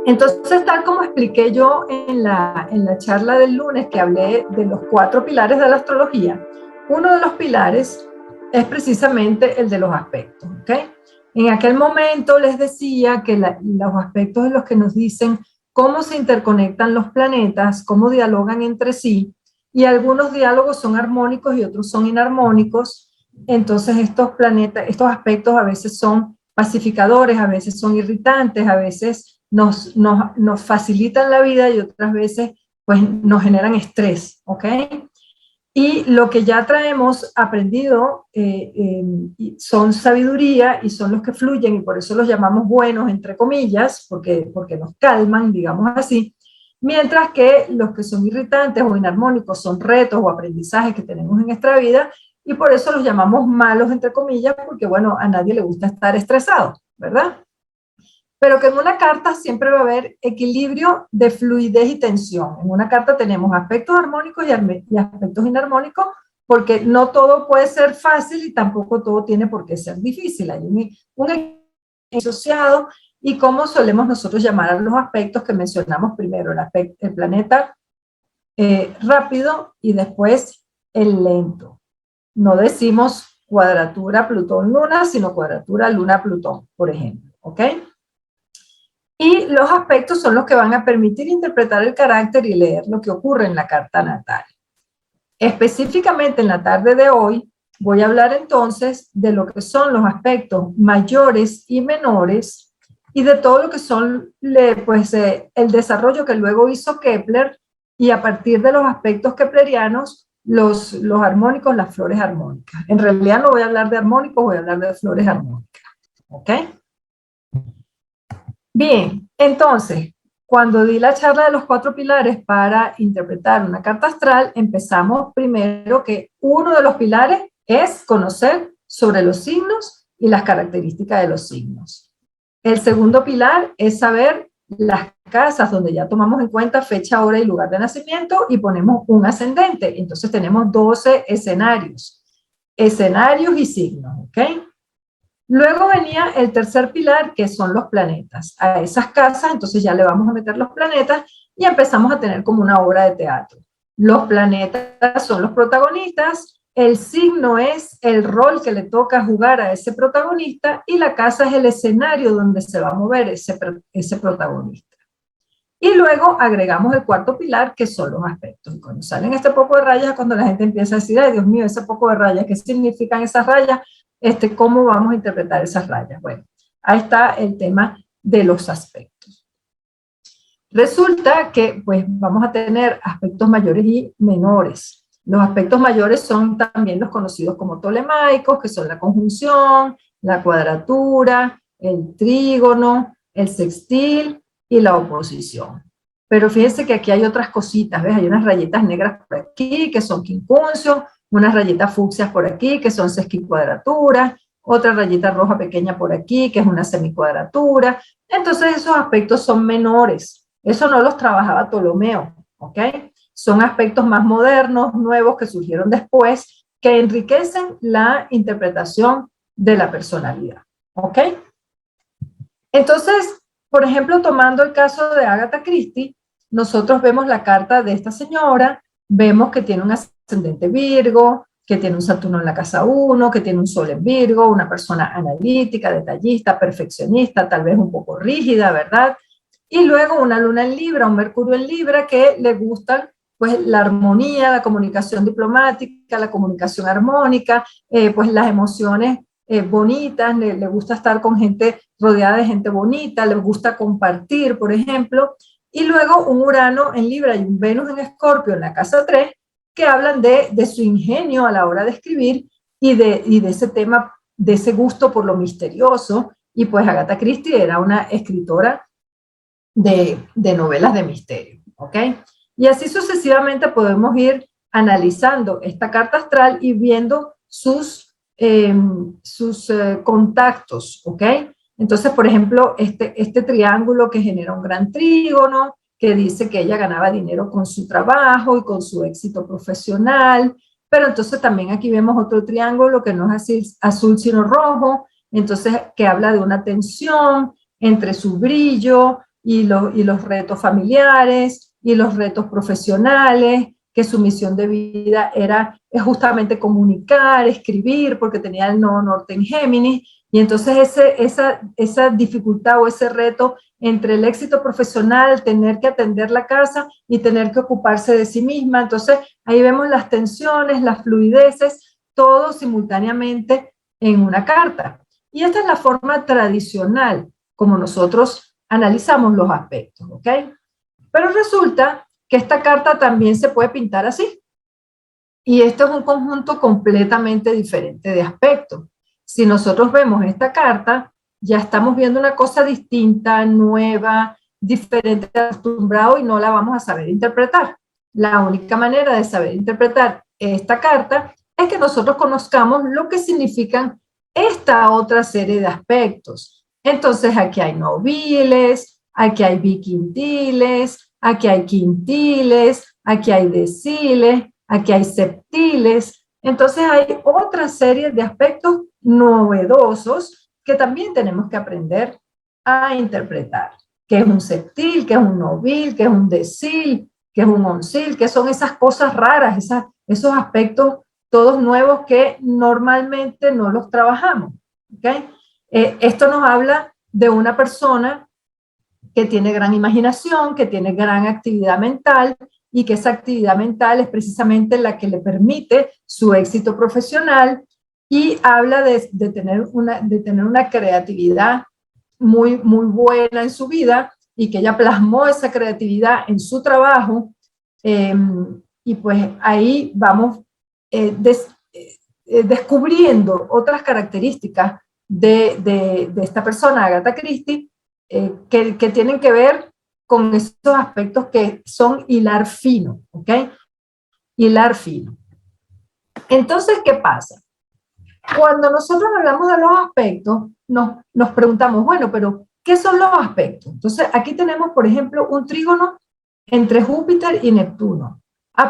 Entonces, tal como expliqué yo en la charla del lunes que hablé de los 4 pilares de la astrología, uno de los pilares es precisamente el de los aspectos, ¿ok? En aquel momento les decía que los aspectos de los que nos dicen cómo se interconectan los planetas, cómo dialogan entre sí, y algunos diálogos son armónicos y otros son inarmónicos. Entonces estos aspectos a veces son pacificadores, a veces son irritantes, a veces nos facilitan la vida y otras veces pues nos generan estrés, ¿ok? Y lo que ya traemos aprendido son sabiduría y son los que fluyen y por eso los llamamos buenos, entre comillas, porque nos calman, digamos así, mientras que los que son irritantes o inarmónicos son retos o aprendizajes que tenemos en nuestra vida y por eso los llamamos malos, entre comillas, porque bueno, a nadie le gusta estar estresado, ¿verdad? Pero que en una carta siempre va a haber equilibrio de fluidez y tensión. En una carta tenemos aspectos armónicos y aspectos inarmónicos, porque no todo puede ser fácil y tampoco todo tiene por qué ser difícil. Hay un equilibrio asociado y cómo solemos nosotros llamar a los aspectos que mencionamos primero, el planeta rápido y después el lento. No decimos cuadratura Plutón-Luna, sino cuadratura Luna-Plutón, por ejemplo, ¿ok? Y los aspectos son los que van a permitir interpretar el carácter y leer lo que ocurre en la carta natal. Específicamente en la tarde de hoy voy a hablar entonces de lo que son los aspectos mayores y menores y de todo lo que son pues, el desarrollo que luego hizo Kepler y a partir de los aspectos keplerianos, los armónicos, las flores armónicas. En realidad no voy a hablar de armónicos, voy a hablar de flores armónicas. ¿Ok? Bien, entonces, cuando di la charla de los 4 pilares para interpretar una carta astral, empezamos primero que uno de los pilares es conocer sobre los signos y las características de los signos. El segundo pilar es saber las casas donde ya tomamos en cuenta fecha, hora y lugar de nacimiento y ponemos un ascendente. Entonces tenemos 12 escenarios y signos, ¿ok? Luego venía el tercer pilar, que son los planetas. A esas casas, entonces ya le vamos a meter los planetas y empezamos a tener como una obra de teatro. Los planetas son los protagonistas, el signo es el rol que le toca jugar a ese protagonista y la casa es el escenario donde se va a mover ese protagonista. Y luego agregamos el cuarto pilar, que son los aspectos. Y cuando salen este poco de rayas, cuando la gente empieza a decir, ay Dios mío, ese poco de rayas, ¿qué significan esas rayas? ¿Cómo vamos a interpretar esas rayas? Bueno, ahí está el tema de los aspectos. Resulta que pues vamos a tener aspectos mayores y menores. Los aspectos mayores son también los conocidos como tolemaicos, que son la conjunción, la cuadratura, el trígono, el sextil y la oposición. Pero fíjense que aquí hay otras cositas, ¿ves? Hay unas rayitas negras por aquí, que son quincuncio, unas rayitas fucsias por aquí, que son sesquicuadraturas, otra rayita roja pequeña por aquí, que es una semicuadratura. Entonces esos aspectos son menores. Eso no los trabajaba Ptolomeo, ¿ok? Son aspectos más modernos, nuevos, que surgieron después, que enriquecen la interpretación de la personalidad, ¿ok? Entonces, por ejemplo, tomando el caso de Agatha Christie, nosotros vemos la carta de esta señora, vemos que tiene un ascendente Virgo, que tiene un Saturno en la casa 1, que tiene un Sol en Virgo, una persona analítica, detallista, perfeccionista, tal vez un poco rígida, ¿verdad? Y luego una Luna en Libra, un Mercurio en Libra, que le gustan pues la armonía, la comunicación diplomática, la comunicación armónica, pues las emociones bonitas, le gusta estar con gente, rodeada de gente bonita, le gusta compartir, por ejemplo, y luego un Urano en Libra y un Venus en Escorpio en la casa 3, que hablan de su ingenio a la hora de escribir y de ese tema, de ese gusto por lo misterioso, y pues Agatha Christie era una escritora de novelas de misterio, ¿ok? Y así sucesivamente podemos ir analizando esta carta astral y viendo sus contactos, ¿ok? Entonces, por ejemplo, este triángulo que genera un gran trígono, que dice que ella ganaba dinero con su trabajo y con su éxito profesional, pero entonces también aquí vemos otro triángulo que no es así azul sino rojo, entonces que habla de una tensión entre su brillo, y los retos familiares y los retos profesionales, que su misión de vida era justamente comunicar, escribir, porque tenía el nodo norte en Géminis, y entonces esa dificultad o ese reto entre el éxito profesional, tener que atender la casa y tener que ocuparse de sí misma. Entonces ahí vemos las tensiones, las fluideces, todo simultáneamente en una carta. Y esta es la forma tradicional como nosotros analizamos los aspectos, ¿ok? Pero resulta que esta carta también se puede pintar así. Y esto es un conjunto completamente diferente de aspectos. Si nosotros vemos esta carta, ya estamos viendo una cosa distinta, nueva, diferente, acostumbrado, y no la vamos a saber interpretar. La única manera de saber interpretar esta carta es que nosotros conozcamos lo que significan esta otra serie de aspectos. Entonces aquí hay nobiles, aquí hay biquintiles, aquí hay quintiles, aquí hay deciles, aquí hay septiles. Entonces hay otra serie de aspectos novedosos que también tenemos que aprender a interpretar. ¿Qué es un septil? ¿Qué es un nobil? ¿Qué es un decil? ¿Qué es un oncil? ¿Qué son esas cosas raras, esos aspectos todos nuevos que normalmente no los trabajamos? ¿Okay? Esto nos habla de una persona que tiene gran imaginación, que tiene gran actividad mental, y que esa actividad mental es precisamente la que le permite su éxito profesional, y habla de tener una creatividad muy, muy buena en su vida, y que ella plasmó esa creatividad en su trabajo, y pues ahí vamos descubriendo otras características de esta persona, Agatha Christie, que tienen que ver con esos aspectos que son hilar fino, ¿ok? Hilar fino. Entonces, ¿qué pasa? Cuando nosotros hablamos de los aspectos, nos preguntamos, bueno, pero ¿qué son los aspectos? Entonces, aquí tenemos, por ejemplo, un trígono entre Júpiter y Neptuno.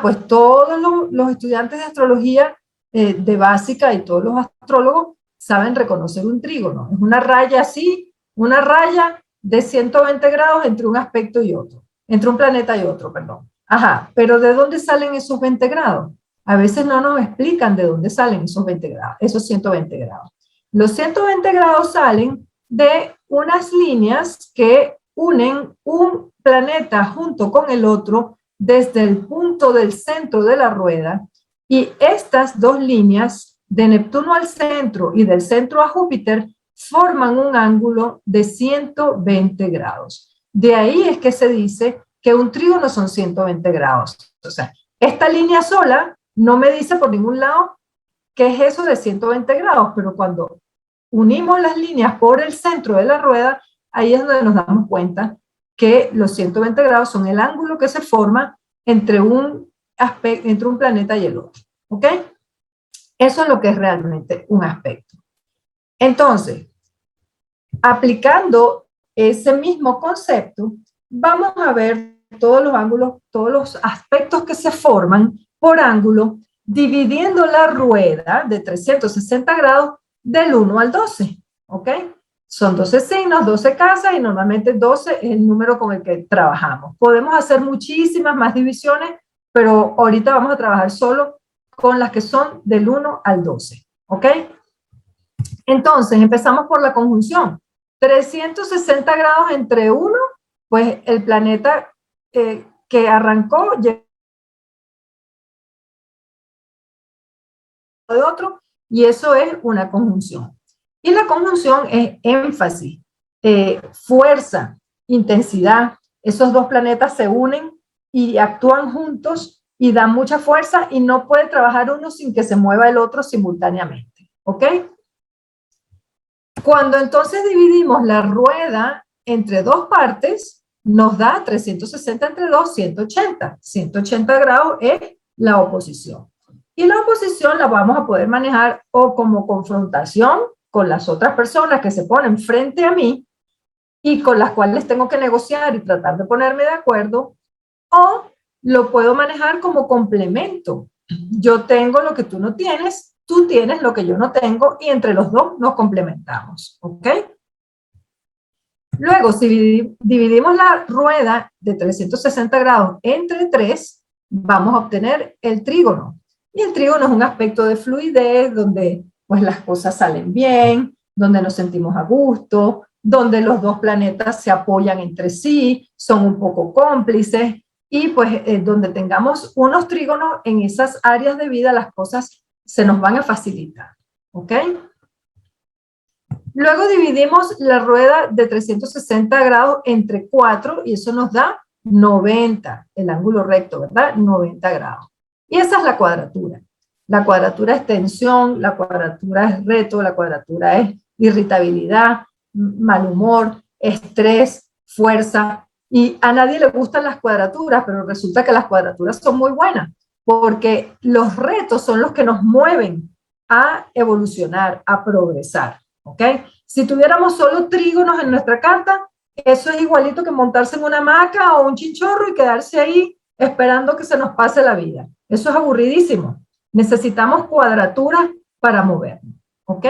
Pues todos los estudiantes de astrología de básica y todos los astrólogos saben reconocer un trígono. Es una raya así, una raya de 120 grados entre un aspecto y otro, entre un planeta y otro, perdón. Ajá, pero ¿de dónde salen esos 20 grados? A veces no nos explican de dónde salen esos 20 grados, esos 120 grados. Los 120 grados salen de unas líneas que unen un planeta junto con el otro desde el punto del centro de la rueda, y estas dos líneas, de Neptuno al centro y del centro a Júpiter, forman un ángulo de 120 grados. De ahí es que se dice que un trígono son 120 grados. O sea, esta línea sola no me dice por ningún lado qué es eso de 120 grados, pero cuando unimos las líneas por el centro de la rueda, ahí es donde nos damos cuenta que los 120 grados son el ángulo que se forma entre un planeta y el otro. ¿Ok? Eso es lo que es realmente un aspecto. Entonces, aplicando ese mismo concepto, vamos a ver todos los ángulos, todos los aspectos que se forman por ángulo, dividiendo la rueda de 360 grados del 1 al 12, ¿ok? Son 12 signos, 12 casas, y normalmente 12 es el número con el que trabajamos. Podemos hacer muchísimas más divisiones, pero ahorita vamos a trabajar solo con las que son del 1 al 12, ¿ok? Entonces, empezamos por la conjunción. 360 grados entre uno, pues el planeta que arrancó llegó de otro, y eso es una conjunción. Y la conjunción es énfasis, fuerza, intensidad. Esos dos planetas se unen y actúan juntos y dan mucha fuerza, y no puede trabajar uno sin que se mueva el otro simultáneamente. ¿Ok? Cuando entonces dividimos la rueda entre dos partes, nos da 360 entre 2, 180. 180 grados es la oposición. Y la oposición la vamos a poder manejar o como confrontación con las otras personas que se ponen frente a mí y con las cuales tengo que negociar y tratar de ponerme de acuerdo, o lo puedo manejar como complemento. Yo tengo lo que tú no tienes, tú tienes lo que yo no tengo, y entre los dos nos complementamos, ¿ok? Luego, si dividimos la rueda de 360 grados entre 3, vamos a obtener el trígono. Y el trígono es un aspecto de fluidez, donde pues las cosas salen bien, donde nos sentimos a gusto, donde los dos planetas se apoyan entre sí, son un poco cómplices, y pues donde tengamos unos trígonos en esas áreas de vida, las cosas se nos van a facilitar, ¿ok? Luego dividimos la rueda de 360 grados entre 4 y eso nos da 90, el ángulo recto, ¿verdad? 90 grados. Y esa es la cuadratura. La cuadratura es tensión, la cuadratura es reto, la cuadratura es irritabilidad, mal humor, estrés, fuerza. Y a nadie le gustan las cuadraturas, pero resulta que las cuadraturas son muy buenas, porque los retos son los que nos mueven a evolucionar, a progresar. ¿Ok? Si tuviéramos solo trígonos en nuestra carta, eso es igualito que montarse en una hamaca o un chinchorro y quedarse ahí esperando que se nos pase la vida. Eso es aburridísimo. Necesitamos cuadraturas para movernos. ¿Ok?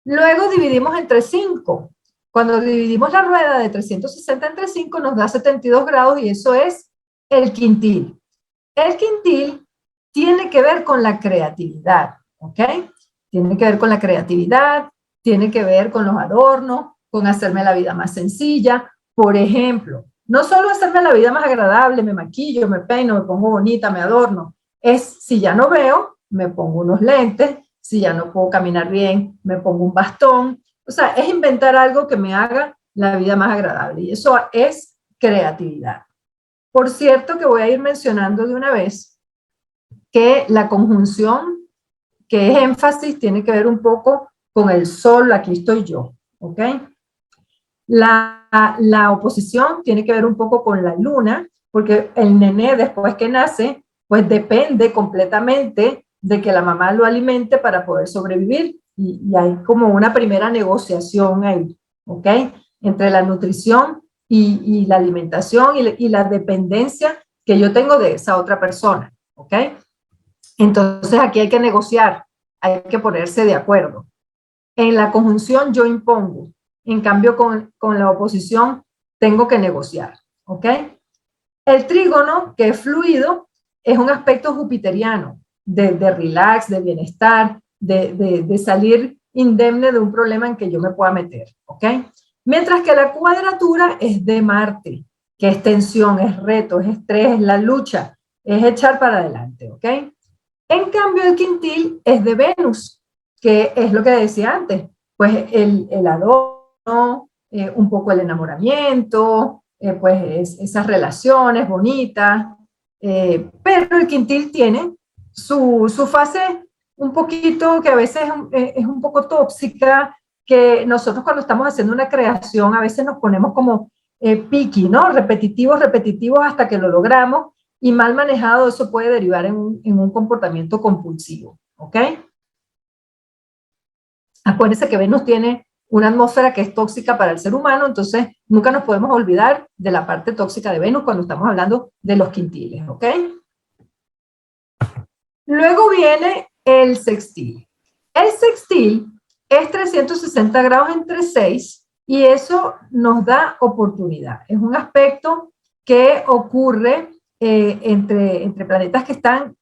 Luego dividimos entre 5. Cuando dividimos la rueda de 360 entre 5 nos da 72 grados y eso es el quintil. El quintil tiene que ver con la creatividad. ¿Ok? Tiene que ver con la creatividad, tiene que ver con los adornos, con hacerme la vida más sencilla. Por ejemplo, no solo hacerme la vida más agradable, me maquillo, me peino, me pongo bonita, me adorno. Es, si ya no veo, me pongo unos lentes, si ya no puedo caminar bien, me pongo un bastón. O sea, es inventar algo que me haga la vida más agradable. Y eso es creatividad. Por cierto, que voy a ir mencionando de una vez que la conjunción que es énfasis, tiene que ver un poco con el sol, aquí estoy yo, ¿ok? La oposición tiene que ver un poco con la luna, porque el nené después que nace, pues depende completamente de que la mamá lo alimente para poder sobrevivir, y hay como una primera negociación ahí, ¿ok? Entre la nutrición y la alimentación y la dependencia que yo tengo de esa otra persona, ¿ok? Entonces aquí hay que negociar, hay que ponerse de acuerdo. En la conjunción yo impongo, en cambio con la oposición tengo que negociar, ¿ok? El trígono, que es fluido, es un aspecto jupiteriano, de relax, de bienestar, de salir indemne de un problema en que yo me pueda meter, ¿ok? Mientras que la cuadratura es de Marte, que es tensión, es reto, es estrés, es la lucha, es echar para adelante, ¿ok? En cambio, el quintil es de Venus, que es lo que decía antes, pues el adorno, un poco el enamoramiento, pues esas relaciones bonitas, pero el quintil tiene su fase un poquito que a veces es un poco tóxica, que nosotros cuando estamos haciendo una creación a veces nos ponemos como picky, ¿no? Repetitivos, repetitivos hasta que lo logramos, y mal manejado eso puede derivar en un comportamiento compulsivo, ¿ok? Acuérdense que Venus tiene una atmósfera que es tóxica para el ser humano, entonces nunca nos podemos olvidar de la parte tóxica de Venus cuando estamos hablando de los quintiles, ¿ok? Luego viene el sextil. El sextil es 360 grados entre 6 y eso nos da oportunidad. Es un aspecto que ocurre entre planetas que están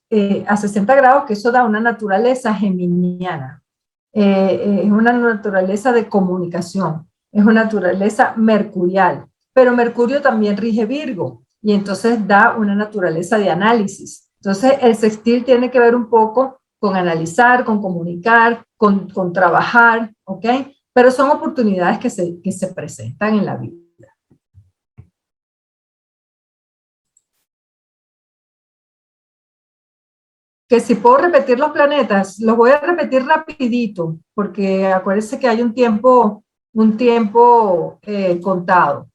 a 60 grados, que eso da una naturaleza geminiana. Es una naturaleza de comunicación, es una naturaleza mercurial, pero Mercurio también rige Virgo y entonces da una naturaleza de análisis. Entonces el sextil tiene que ver un poco con analizar, con comunicar, con trabajar, ¿ok? Pero son oportunidades que se presentan en la vida. Que si puedo repetir los planetas, los voy a repetir rapidito, porque acuérdense que hay un tiempo contado.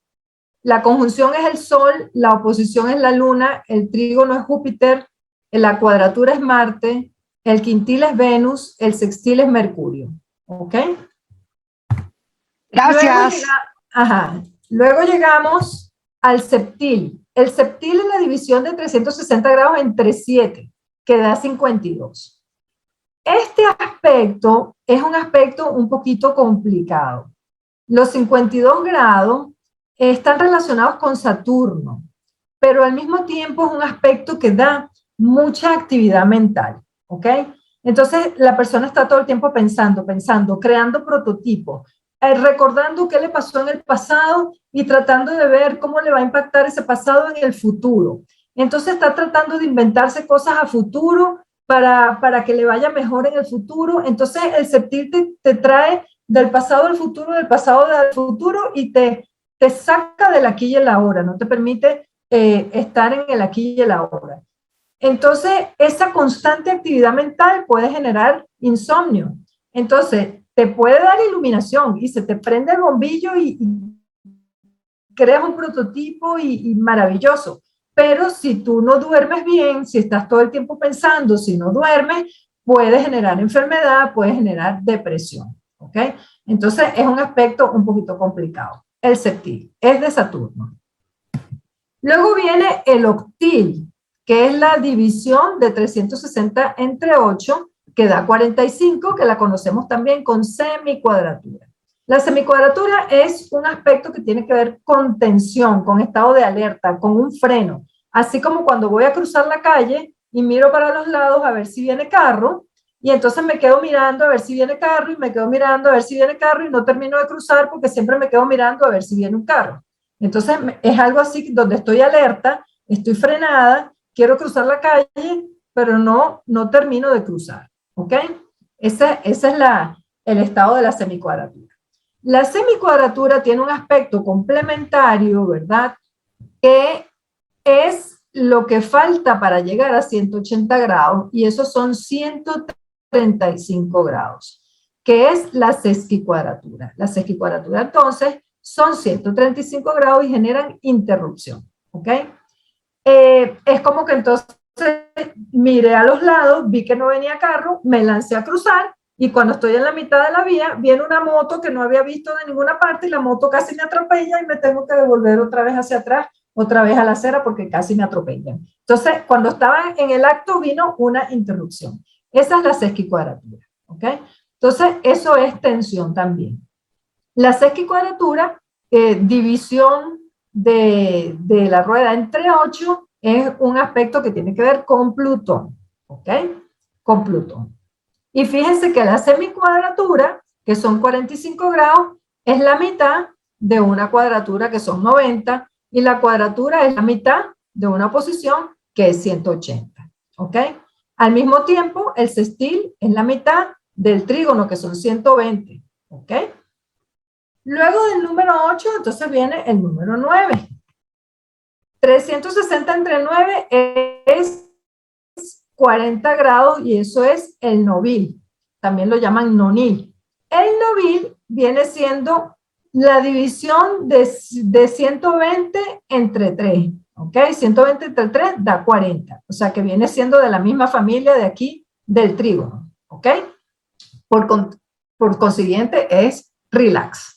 La conjunción es el Sol, la oposición es la Luna, el trígono es Júpiter, la cuadratura es Marte, el quintil es Venus, el sextil es Mercurio. ¿Ok? Gracias. Luego llegamos al septil. El septil es la división de 360 grados entre 7, que da 52. Este aspecto es un aspecto un poquito complicado, Los 52 grados están relacionados con Saturno, pero al mismo tiempo es un aspecto que da mucha actividad mental, ¿ok? Entonces la persona está todo el tiempo pensando, creando prototipos, recordando qué le pasó en el pasado y tratando de ver cómo le va a impactar ese pasado en el futuro. Entonces está tratando de inventarse cosas a futuro para que le vaya mejor en el futuro. Entonces el septil te trae del pasado al futuro, del pasado al futuro y te saca del aquí y el ahora, no te permite estar en el aquí y el ahora. Entonces, esa constante actividad mental puede generar insomnio. Entonces, te puede dar iluminación y se te prende el bombillo y creas un prototipo y maravilloso. Pero si tú no duermes bien, si estás todo el tiempo pensando, si no duermes, puede generar enfermedad, puede generar depresión. ¿Ok? Entonces, es un aspecto un poquito complicado. El septil es de Saturno. Luego viene el octil, que es la división de 360 entre 8, que da 45, que la conocemos también con semicuadratura. La semicuadratura es un aspecto que tiene que ver con tensión, con estado de alerta, con un freno. Así como cuando voy a cruzar la calle y miro para los lados a ver si viene carro, y entonces me quedo mirando a ver si viene carro, y me quedo mirando a ver si viene carro, y no termino de cruzar porque siempre me quedo mirando a ver si viene un carro. Entonces es algo así donde estoy alerta, estoy frenada, quiero cruzar la calle, pero no termino de cruzar, ¿ok? Ese es el estado de la semicuadratura. La semicuadratura tiene un aspecto complementario, ¿verdad? Que es lo que falta para llegar a 180 grados, y esos son 135 grados, que es la sesquicuadratura. La sesquicuadratura, entonces, son 135 grados y generan interrupción, ¿ok? Es como que entonces miré a los lados, vi que no venía carro, me lancé a cruzar y cuando estoy en la mitad de la vía, viene una moto que no había visto de ninguna parte y la moto casi me atropella y me tengo que devolver otra vez hacia atrás, otra vez a la acera porque casi me atropellan. Entonces, cuando estaba en el acto vino una interrupción. Esa es la sesquicuadratura, ¿ok? Entonces, eso es tensión también. La sesquicuadratura, división de la rueda entre 8, es un aspecto que tiene que ver con Plutón, ¿ok? Con Plutón. Y fíjense que la semicuadratura, que son 45 grados, es la mitad de una cuadratura que son 90, y la cuadratura es la mitad de una posición que es 180, ¿ok? Al mismo tiempo, el sextil es la mitad del trígono, que son 120, ¿ok? Luego del número 8, entonces viene el número 9. 360 entre 9 es 40 grados y eso es el novil. También lo llaman nonil. El novil viene siendo la división de 120 entre 3. ¿Ok? 120 entre 3 da 40. O sea que viene siendo de la misma familia de aquí del trígono. ¿Ok? Por consiguiente es relax.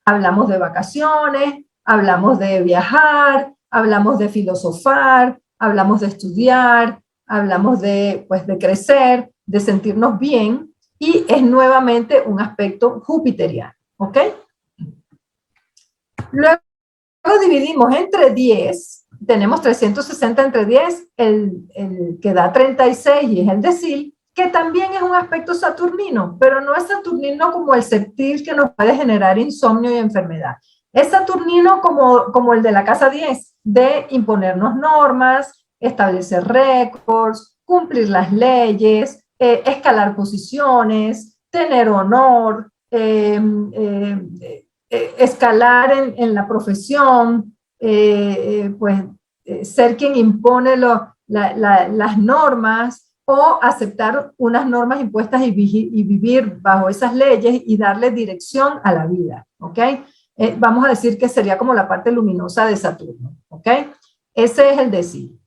Hablamos de vacaciones, hablamos de viajar, hablamos de filosofar, hablamos de estudiar, hablamos de, pues, de crecer, de sentirnos bien, y es nuevamente un aspecto jupiteriano, ¿ok? Luego dividimos entre 10, tenemos 360 entre 10, el que da 36 y es el decil, que también es un aspecto saturnino, pero no es saturnino como el septil que nos puede generar insomnio y enfermedad. Es saturnino como el de la casa 10, de imponernos normas, establecer récords, cumplir las leyes, escalar posiciones, tener honor, escalar en la profesión, pues ser quien impone las normas, o aceptar unas normas impuestas y vivir bajo esas leyes y darle dirección a la vida, ¿ok? Vamos a decir que sería como la parte luminosa de Saturno, ¿ok? Ese es el decil.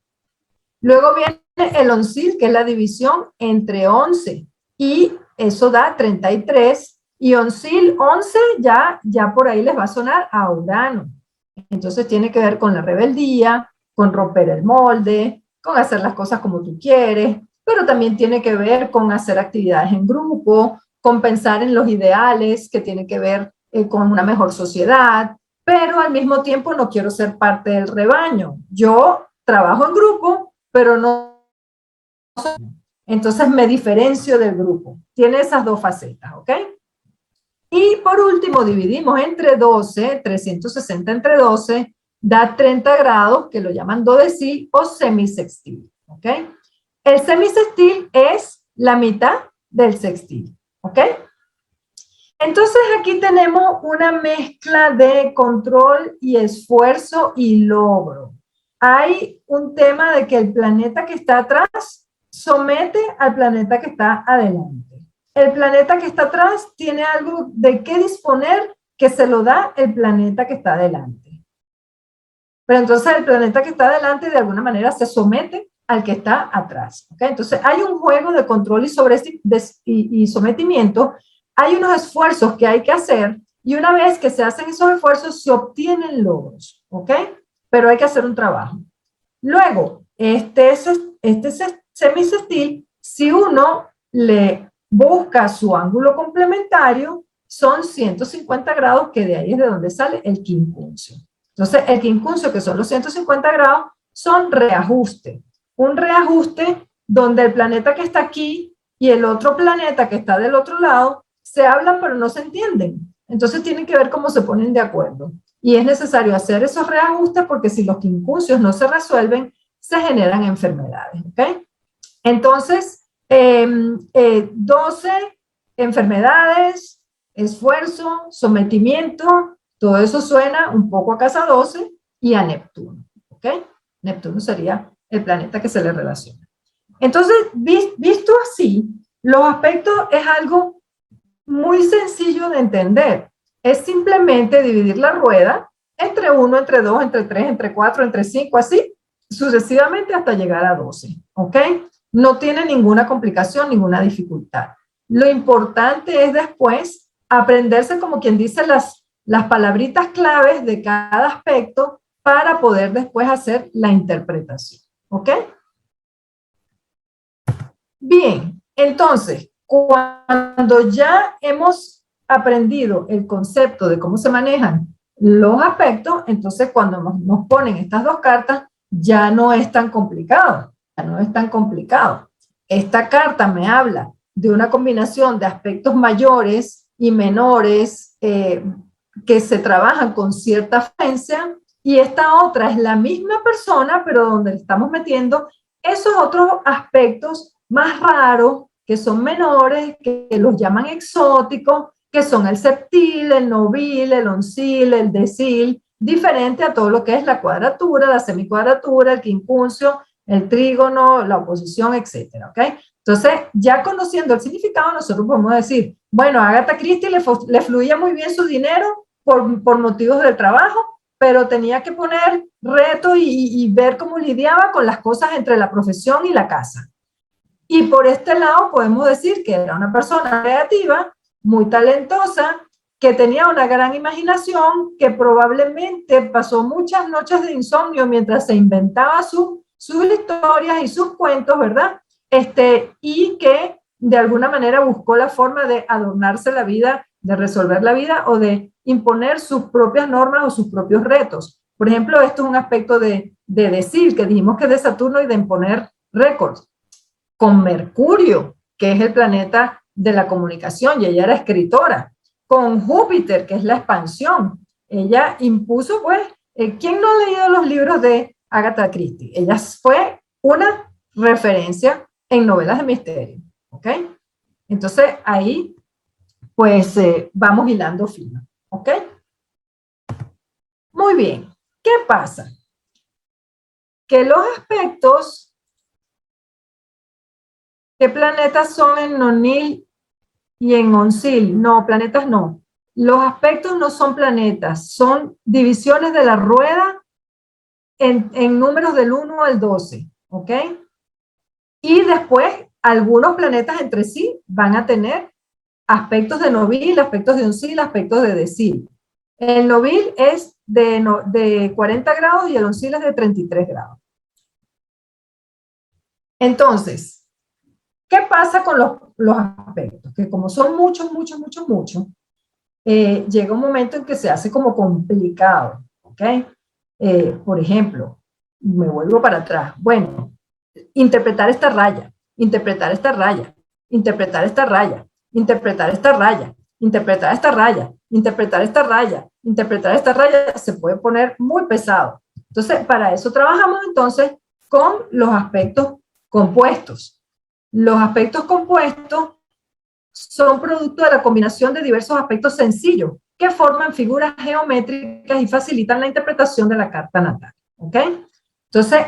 Luego viene el oncil, que es la división entre 11, y eso da 33, y oncil 11 ya por ahí les va a sonar a Urano. Entonces tiene que ver con la rebeldía, con romper el molde, con hacer las cosas como tú quieres, pero también tiene que ver con hacer actividades en grupo, con pensar en los ideales, que tiene que ver con una mejor sociedad, pero al mismo tiempo no quiero ser parte del rebaño. Yo trabajo en grupo, pero no. Entonces me diferencio del grupo. Tiene esas dos facetas, ¿ok? Y por último, dividimos entre 12, 360 entre 12, da 30 grados, que lo llaman dodecil o semisextil, ¿ok? El semisextil es la mitad del sextil, ¿ok? Entonces aquí tenemos una mezcla de control y esfuerzo y logro. Hay un tema de que el planeta que está atrás somete al planeta que está adelante. El planeta que está atrás tiene algo de qué disponer que se lo da el planeta que está adelante. Pero entonces el planeta que está adelante de alguna manera se somete al que está atrás. ¿Okay? Entonces hay un juego de control y sometimiento. Hay unos esfuerzos que hay que hacer y una vez que se hacen esos esfuerzos se obtienen logros. ¿Ok? Pero hay que hacer un trabajo. Luego, este semisextil, si uno le busca su ángulo complementario, son 150 grados, que de ahí es de donde sale el quincuncio. Entonces, el quincuncio, que son los 150 grados, son reajuste. Un reajuste donde el planeta que está aquí y el otro planeta que está del otro lado se hablan pero no se entienden. Entonces tienen que ver cómo se ponen de acuerdo. Y es necesario hacer esos reajustes porque si los quincuncios no se resuelven, se generan enfermedades. ¿Ok? Entonces, 12 enfermedades, esfuerzo, sometimiento, todo eso suena un poco a casa 12 y a Neptuno. ¿Ok? Neptuno sería el planeta que se le relaciona. Entonces, visto así, los aspectos es algo muy sencillo de entender. Es simplemente dividir la rueda entre 1, entre 2, entre 3, entre 4, entre 5, así sucesivamente hasta llegar a 12. ¿Ok? No tiene ninguna complicación, ninguna dificultad. Lo importante es después aprenderse, como quien dice, las palabritas claves de cada aspecto para poder después hacer la interpretación. ¿Ok? Bien, entonces, cuando ya hemos aprendido el concepto de cómo se manejan los aspectos, entonces cuando nos ponen estas dos cartas, ya no es tan complicado, ya no es tan complicado. Esta carta me habla de una combinación de aspectos mayores y menores que se trabajan con cierta frecuencia, y esta otra es la misma persona, pero donde le estamos metiendo esos otros aspectos más raros, que son menores, que los llaman exóticos, que son el septil, el novil, el oncil, el decil, diferente a todo lo que es la cuadratura, la semicuadratura, el quincuncio, el trígono, la oposición, etcétera, ¿ok? Entonces, ya conociendo el significado, nosotros podemos decir, bueno, a Agatha Christie le fluía muy bien su dinero por motivos del trabajo, pero tenía que poner reto y ver cómo lidiaba con las cosas entre la profesión y la casa. Y por este lado podemos decir que era una persona creativa, muy talentosa, que tenía una gran imaginación, que probablemente pasó muchas noches de insomnio mientras se inventaba sus historias y sus cuentos, ¿verdad? Y que de alguna manera buscó la forma de adornarse la vida, de resolver la vida o de imponer sus propias normas o sus propios retos. Por ejemplo, esto es un aspecto de decir, que dijimos que es de Saturno y de imponer récords. Con Mercurio, que es el planeta de la comunicación, y ella era escritora. Con Júpiter, que es la expansión. Ella impuso, pues, ¿quién no ha leído los libros de Agatha Christie? Ella fue una referencia en novelas de misterio, ¿ok? Entonces, ahí, pues, vamos hilando fino, ¿ok? Muy bien. ¿Qué pasa? Que los aspectos, ¿qué planetas son en nonil y en oncil? No, planetas no. Los aspectos no son planetas, son divisiones de la rueda en números del 1 al 12, ¿ok? Y después, algunos planetas entre sí van a tener aspectos de novil, aspectos de oncil, aspectos de decil. El novil es de 40 grados y el oncil es de 33 grados. Entonces, ¿qué pasa con los aspectos? Que como son muchos, llega un momento en que se hace como complicado, ¿ok? Por ejemplo, me vuelvo para atrás. Bueno, interpretar esta raya, interpretar esta raya, interpretar esta raya, interpretar esta raya, interpretar esta raya, interpretar esta raya, interpretar esta raya, se puede poner muy pesado. Entonces, para eso trabajamos entonces con los aspectos compuestos. Los aspectos compuestos son producto de la combinación de diversos aspectos sencillos que forman figuras geométricas y facilitan la interpretación de la carta natal. ¿Ok? Entonces,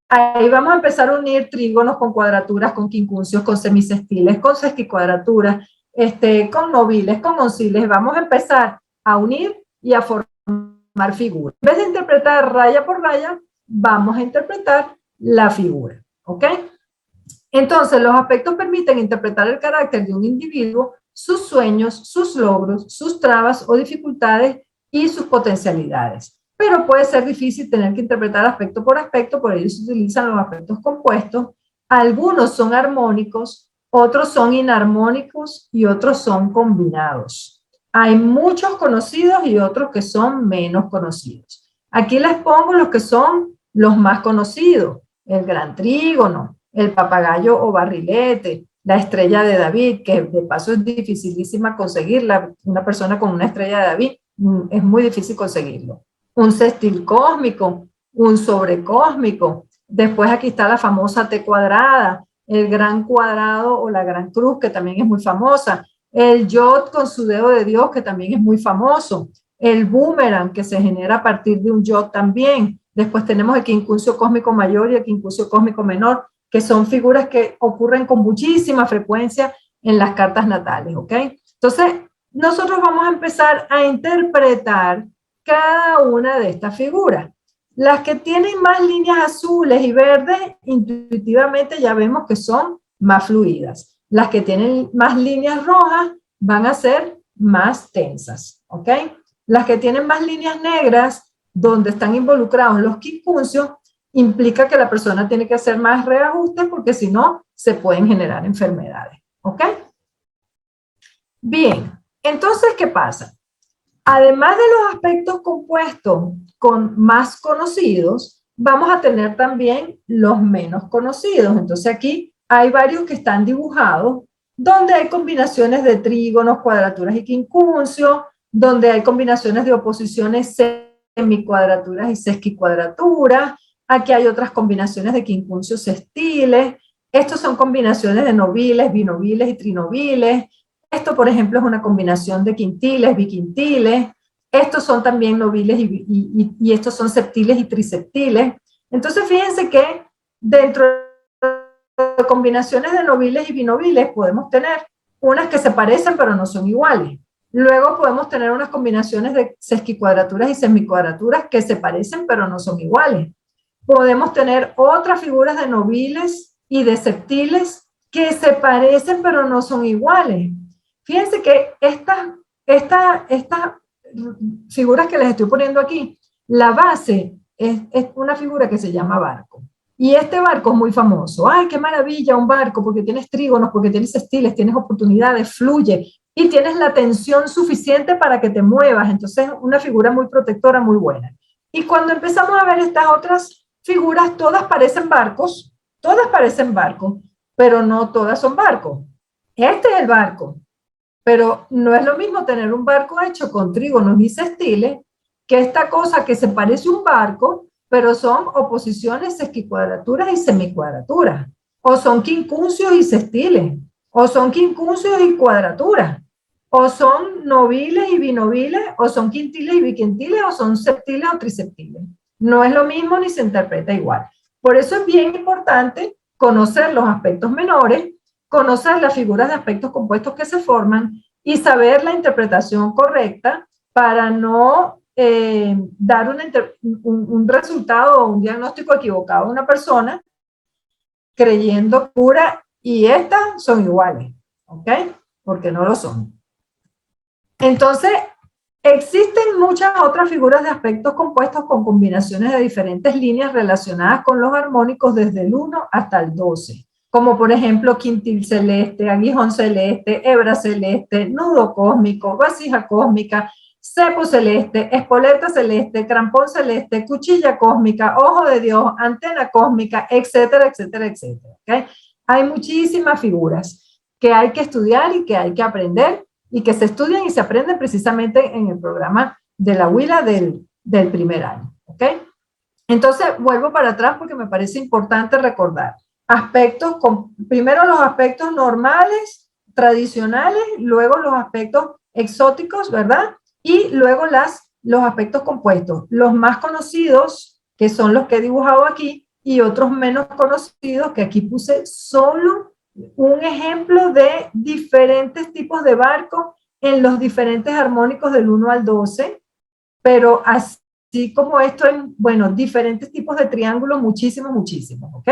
ahí vamos a empezar a unir trígonos con cuadraturas, con quincunциos, con semisextiles, con sesquicuadraturas, con noviles, con onciles. Vamos a empezar a unir y a formar figuras. En vez de interpretar raya por raya, vamos a interpretar la figura. ¿Ok? Entonces, los aspectos permiten interpretar el carácter de un individuo, sus sueños, sus logros, sus trabas o dificultades y sus potencialidades. Pero puede ser difícil tener que interpretar aspecto por aspecto, por ello se utilizan los aspectos compuestos. Algunos son armónicos, otros son inarmónicos y otros son combinados. Hay muchos conocidos y otros que son menos conocidos. Aquí les pongo los que son los más conocidos: el gran trígono, el papagayo o barrilete, la estrella de David, que de paso es dificilísima conseguirla. Una persona con una estrella de David es muy difícil conseguirlo. Un sextil cósmico, un sobrecósmico. Después aquí está la famosa T cuadrada, el gran cuadrado o la gran cruz, que también es muy famosa. El yod con su dedo de Dios, que también es muy famoso. El boomerang, que se genera a partir de un yod también. Después tenemos el quincuncio cósmico mayor y el quincuncio cósmico menor, que son figuras que ocurren con muchísima frecuencia en las cartas natales, ¿ok? Entonces, nosotros vamos a empezar a interpretar cada una de estas figuras. Las que tienen más líneas azules y verdes, intuitivamente ya vemos que son más fluidas. Las que tienen más líneas rojas van a ser más tensas, ¿ok? Las que tienen más líneas negras, donde están involucrados los quincuncios, implica que la persona tiene que hacer más reajustes porque si no, se pueden generar enfermedades, ¿ok? Bien, entonces, ¿qué pasa? Además de los aspectos compuestos con más conocidos, vamos a tener también los menos conocidos. Entonces aquí hay varios que están dibujados, donde hay combinaciones de trígonos, cuadraturas y quincuncios, donde hay combinaciones de oposiciones semicuadraturas y sesquicuadraturas. Aquí hay otras combinaciones de quincuncios sextiles. Estos son combinaciones de noviles, binoviles y trinoviles. Esto, por ejemplo, es una combinación de quintiles, biquintiles. Estos son también noviles y estos son septiles y triseptiles. Entonces, fíjense que dentro de combinaciones de noviles y binoviles podemos tener unas que se parecen pero no son iguales. Luego podemos tener unas combinaciones de sesquicuadraturas y semicuadraturas que se parecen pero no son iguales. Podemos tener otras figuras de noviles y de septiles que se parecen pero no son iguales. Fíjense que estas figuras que les estoy poniendo aquí, la base es una figura que se llama barco. Y este barco es muy famoso. ¡Ay, qué maravilla un barco! Porque tienes trígonos, porque tienes sextiles, tienes oportunidades, fluye y tienes la tensión suficiente para que te muevas. Entonces, una figura muy protectora, muy buena. Y cuando empezamos a ver estas otras figuras, todas parecen barcos, pero no todas son barcos. Este es el barco. Pero no es lo mismo tener un barco hecho con trígonos y sextiles que esta cosa que se parece a un barco, pero son oposiciones sesquicuadraturas y semicuadraturas, o son quincuncios y sextiles, o son quincuncios y cuadraturas, o son noviles y binoviles, o son quintiles y biquintiles, o son septiles o triseptiles. No es lo mismo ni se interpreta igual. Por eso es bien importante conocer los aspectos menores, conocer las figuras de aspectos compuestos que se forman y saber la interpretación correcta para no dar un resultado o un diagnóstico equivocado a una persona creyendo pura y estas son iguales, ¿ok? Porque no lo son. Entonces, existen muchas otras figuras de aspectos compuestos con combinaciones de diferentes líneas relacionadas con los armónicos desde el 1 hasta el 12. como por ejemplo quintil celeste, aguijón celeste, hebra celeste, nudo cósmico, vasija cósmica, cepo celeste, espoleta celeste, crampón celeste, cuchilla cósmica, ojo de Dios, antena cósmica, etcétera, etcétera, etcétera. ¿Okay? Hay muchísimas figuras que hay que estudiar y que hay que aprender y que se estudian y se aprenden precisamente en el programa de la Huila del primer año. ¿Ok? Entonces, vuelvo para atrás porque me parece importante recordar aspectos, primero los aspectos normales, tradicionales, luego los aspectos exóticos, ¿verdad? Y luego los aspectos compuestos. Los más conocidos, que son los que he dibujado aquí, y otros menos conocidos, que aquí puse solo un ejemplo de diferentes tipos de barcos en los diferentes armónicos del 1 al 12, pero así como esto en, bueno, diferentes tipos de triángulos, muchísimos, muchísimos, ¿ok?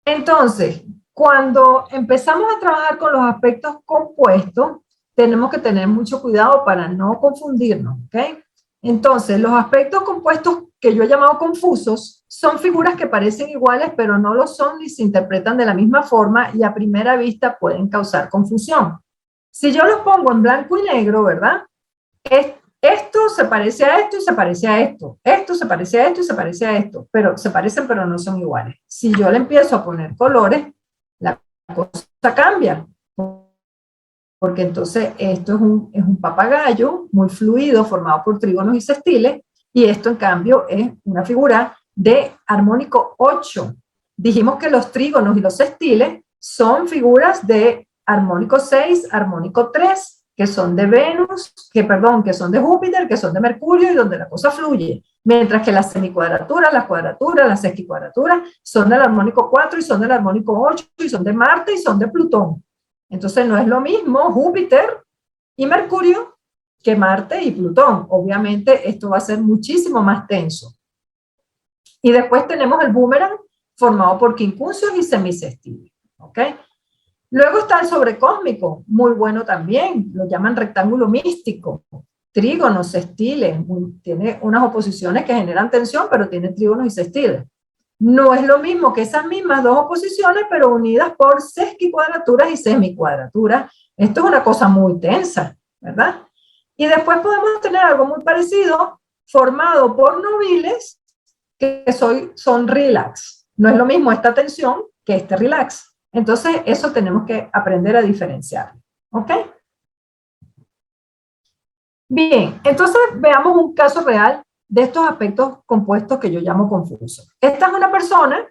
Entonces, cuando empezamos a trabajar con los aspectos compuestos, tenemos que tener mucho cuidado para no confundirnos, ¿ok? Entonces, los aspectos compuestos que yo he llamado confusos son figuras que parecen iguales, pero no lo son ni se interpretan de la misma forma y a primera vista pueden causar confusión. Si yo los pongo en blanco y negro, ¿verdad? Esto se parece a esto y se parece a esto. Esto se parece a esto y se parece a esto. Pero se parecen, pero no son iguales. Si yo le empiezo a poner colores, la cosa cambia. Porque entonces esto es un papagayo muy fluido formado por trígonos y sextiles. Y esto, en cambio, es una figura de armónico 8. Dijimos que los trígonos y los sextiles son figuras de armónico 6, armónico 3, que son de Venus, que son de Júpiter, que son de Mercurio y donde la cosa fluye. Mientras que las semicuadraturas, las cuadraturas, las sesquicuadraturas son del armónico 4 y son del armónico 8 y son de Marte y son de Plutón. Entonces no es lo mismo Júpiter y Mercurio que Marte y Plutón. Obviamente esto va a ser muchísimo más tenso. Y después tenemos el boomerang formado por quincunциos y semisextiles. ¿Ok? Luego está el sobrecósmico, muy bueno también, lo llaman rectángulo místico, trígonos, sextiles, tiene unas oposiciones que generan tensión, pero tiene trígonos y sextiles. No es lo mismo que esas mismas dos oposiciones, pero unidas por sesquicuadraturas y semicuadraturas. Esto es una cosa muy tensa, ¿verdad? Y después podemos tener algo muy parecido, formado por nobiles, que son relax. No es lo mismo esta tensión que este relax. Entonces, eso tenemos que aprender a diferenciar. ¿Ok? Bien, entonces veamos un caso real de estos aspectos compuestos que yo llamo confusos. Esta es una persona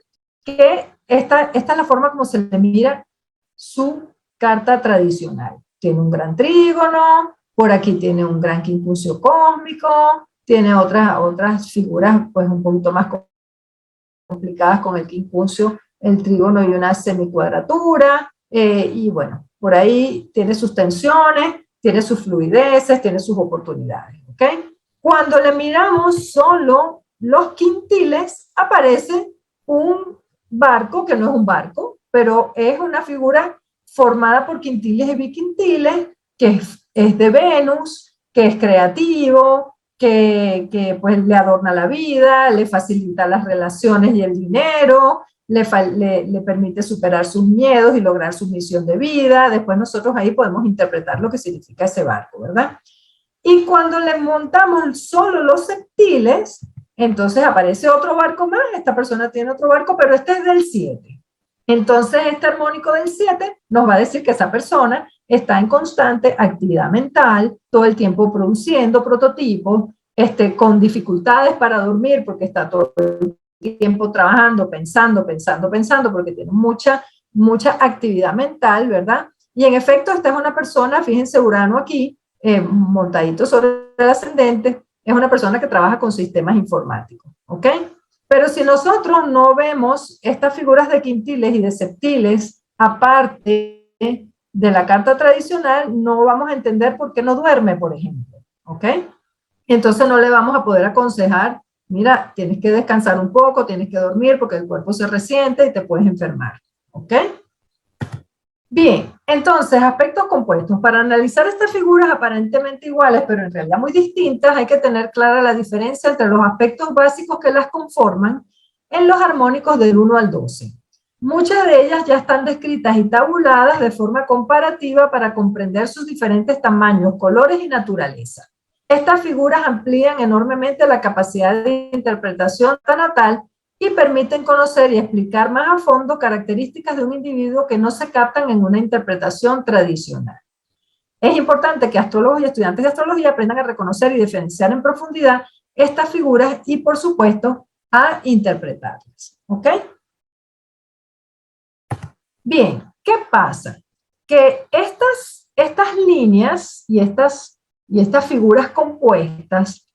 que, esta es la forma como se le mira su carta tradicional. Tiene un gran trígono, por aquí tiene un gran quincuncio cósmico, tiene otras figuras pues un poquito más complicadas con el quincuncio, el trígono y una semicuadratura, y bueno, por ahí tiene sus tensiones, tiene sus fluideces, tiene sus oportunidades, ¿ok? Cuando le miramos solo los quintiles, aparece un barco, que no es un barco, pero es una figura formada por quintiles y biquintiles, que es de Venus, que es creativo, que pues le adorna la vida, le facilita las relaciones y el dinero, le permite superar sus miedos y lograr su misión de vida. Después nosotros ahí podemos interpretar lo que significa ese barco, ¿verdad? Y cuando le montamos solo los sextiles, entonces aparece otro barco más, esta persona tiene otro barco, pero este es del 7. Entonces este armónico del 7 nos va a decir que esa persona está en constante actividad mental, todo el tiempo produciendo prototipos, con dificultades para dormir porque está todo el tiempo trabajando, pensando, porque tiene mucha actividad mental, ¿verdad? Y en efecto, esta es una persona, fíjense Urano aquí, montadito sobre el ascendente, es una persona que trabaja con sistemas informáticos, ¿ok? Pero si nosotros no vemos estas figuras de quintiles y de septiles, aparte de la carta tradicional, no vamos a entender por qué no duerme, por ejemplo, ¿ok? Entonces no le vamos a poder aconsejar, mira, tienes que descansar un poco, tienes que dormir porque el cuerpo se resiente y te puedes enfermar, ¿ok? Bien, entonces, aspectos compuestos. Para analizar estas figuras aparentemente iguales, pero en realidad muy distintas, hay que tener clara la diferencia entre los aspectos básicos que las conforman, en los armónicos del 1 al 12. Muchas de ellas ya están descritas y tabuladas de forma comparativa para comprender sus diferentes tamaños, colores y naturaleza. Estas figuras amplían enormemente la capacidad de interpretación natal y permiten conocer y explicar más a fondo características de un individuo que no se captan en una interpretación tradicional. Es importante que astrólogos y estudiantes de astrología aprendan a reconocer y diferenciar en profundidad estas figuras y, por supuesto, a interpretarlas. ¿Ok? Bien, ¿qué pasa? Que estas líneas y estas figuras compuestas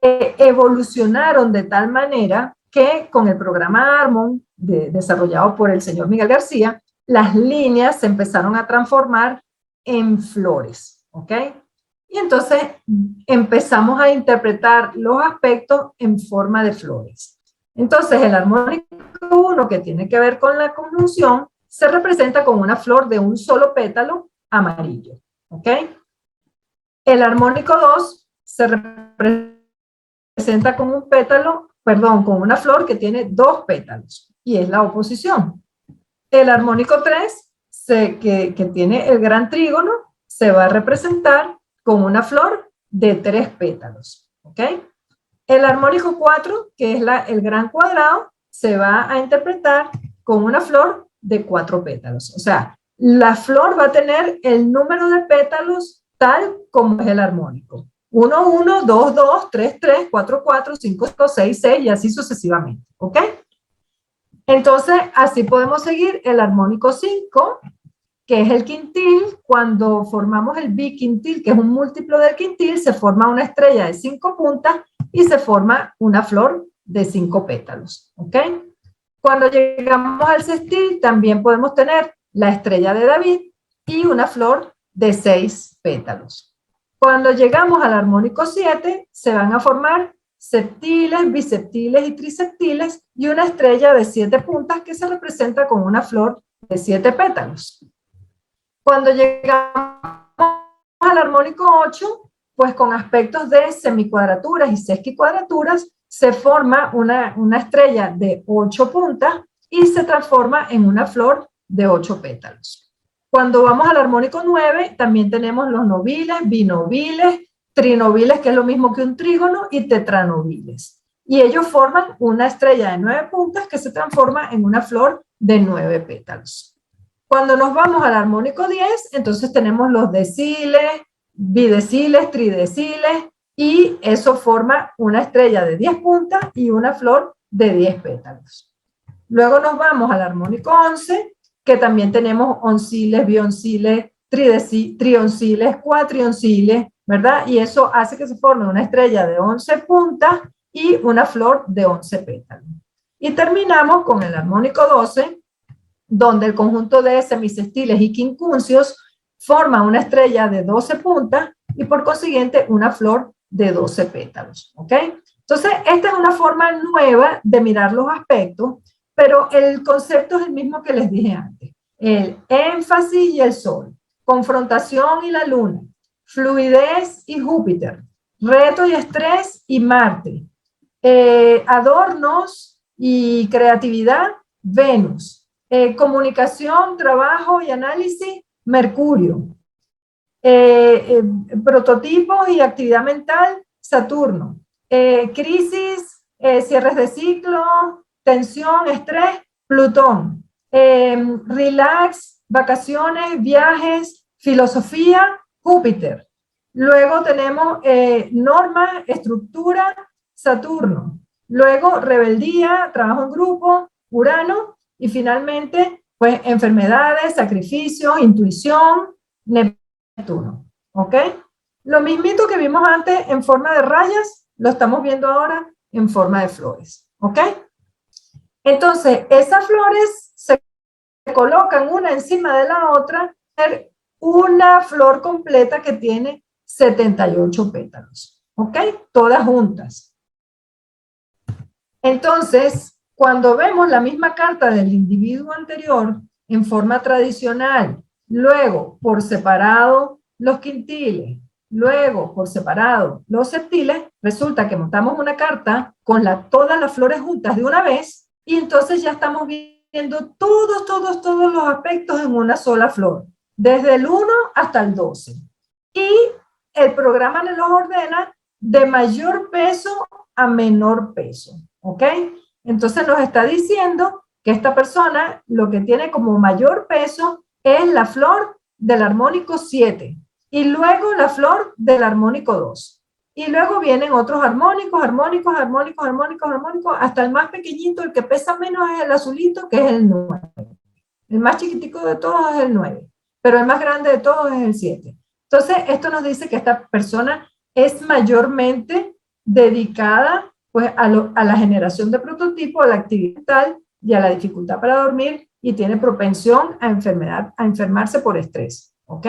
evolucionaron de tal manera que con el programa Harmon, desarrollado por el señor Miguel García, las líneas se empezaron a transformar en flores, ¿ok? Y entonces empezamos a interpretar los aspectos en forma de flores. Entonces el armónico 1, que tiene que ver con la conjunción, se representa con una flor de un solo pétalo amarillo, ¿ok? El armónico 2 se representa con un pétalo, perdón, con una flor que tiene 2 pétalos, y es la oposición. El armónico 3, que tiene el gran trígono, se va a representar con una flor de 3 pétalos, ¿ok? El armónico 4, que es el gran cuadrado, se va a interpretar con una flor de 4 pétalos. O sea, la flor va a tener el número de pétalos tal como es el armónico. 1, 1, 2, 2, 3, 3, 4, 4, 5, 5, 6, 6 y así sucesivamente, ¿ok? Entonces, así podemos seguir el armónico 5, que es el quintil. Cuando formamos el biquintil, que es un múltiplo del quintil, se forma una estrella de 5 puntas y se forma una flor de 5 pétalos, ¿ok? Cuando llegamos al sextil, también podemos tener la estrella de David y una flor de 6 pétalos. Cuando llegamos al armónico 7, se van a formar septiles, biseptiles y triseptiles y una estrella de 7 puntas que se representa con una flor de 7 pétalos. Cuando llegamos al armónico 8, pues con aspectos de semicuadraturas y sesquicuadraturas, se forma una estrella de 8 puntas y se transforma en una flor de 8 pétalos. Cuando vamos al armónico 9, también tenemos los nobiles, binobiles, trinobiles, que es lo mismo que un trígono, y tetranobiles. Y ellos forman una estrella de 9 puntas que se transforma en una flor de 9 pétalos. Cuando nos vamos al armónico 10, entonces tenemos los deciles, bideciles, trideciles, y eso forma una estrella de 10 puntas y una flor de 10 pétalos. Luego nos vamos al armónico 11, que también tenemos onciles, bionciles, trionciles, cuatrionciles, ¿verdad? Y eso hace que se forme una estrella de 11 puntas y una flor de 11 pétalos. Y terminamos con el armónico 12, donde el conjunto de semisextiles y quincuncios forma una estrella de 12 puntas y por consiguiente una flor de 12 pétalos, ¿ok? Entonces, esta es una forma nueva de mirar los aspectos, pero el concepto es el mismo que les dije antes. El énfasis y el sol, confrontación y la luna, fluidez y Júpiter, reto y estrés y Marte, adornos y creatividad, Venus, comunicación, trabajo y análisis, Mercurio, prototipos y actividad mental, Saturno, crisis, cierres de ciclo, tensión, estrés, Plutón, relax, vacaciones, viajes, filosofía, Júpiter. Luego tenemos norma, estructura, Saturno. Luego rebeldía, trabajo en grupo, Urano. Y finalmente, pues enfermedades, sacrificios, intuición, Neptuno. ¿Ok? Lo mismito que vimos antes en forma de rayas, lo estamos viendo ahora en forma de flores. ¿Ok? Entonces, esas flores se colocan una encima de la otra, una flor completa que tiene 78 pétalos. ¿Ok? Todas juntas. Entonces, cuando vemos la misma carta del individuo anterior en forma tradicional, luego por separado los quintiles, luego por separado los septiles, resulta que montamos una carta con todas las flores juntas de una vez y entonces ya estamos viendo todos los aspectos en una sola flor, desde el 1 hasta el 12. Y el programa nos los ordena de mayor peso a menor peso, ¿ok? Entonces nos está diciendo que esta persona lo que tiene como mayor peso es la flor del armónico 7 y luego la flor del armónico 2. Y luego vienen otros armónicos, hasta el más pequeñito, el que pesa menos es el azulito, que es el 9. El más chiquitico de todos es el 9, pero el más grande de todos es el 7. Entonces, esto nos dice que esta persona es mayormente dedicada pues, a la generación de prototipos, a la actividad mental y a la dificultad para dormir y tiene propensión a enfermarse por estrés. ¿Ok?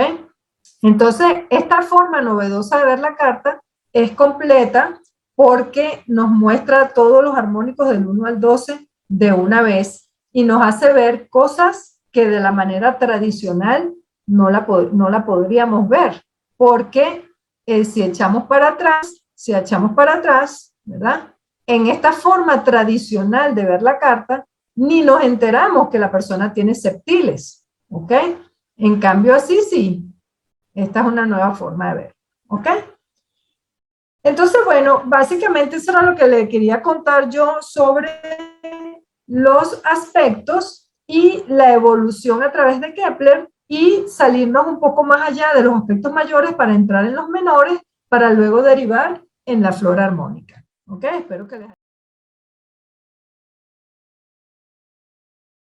Entonces, esta forma novedosa de ver la carta es completa porque nos muestra todos los armónicos del 1 al 12 de una vez y nos hace ver cosas que de la manera tradicional no la podríamos ver, porque si echamos para atrás, ¿verdad? En esta forma tradicional de ver la carta, ni nos enteramos que la persona tiene septiles, ¿ok? En cambio, así sí. Esta es una nueva forma de ver, ¿ok? Entonces, bueno, básicamente eso era lo que le quería contar yo sobre los aspectos y la evolución a través de Kepler y salirnos un poco más allá de los aspectos mayores para entrar en los menores para luego derivar en la flora armónica. ¿Ok? Espero que les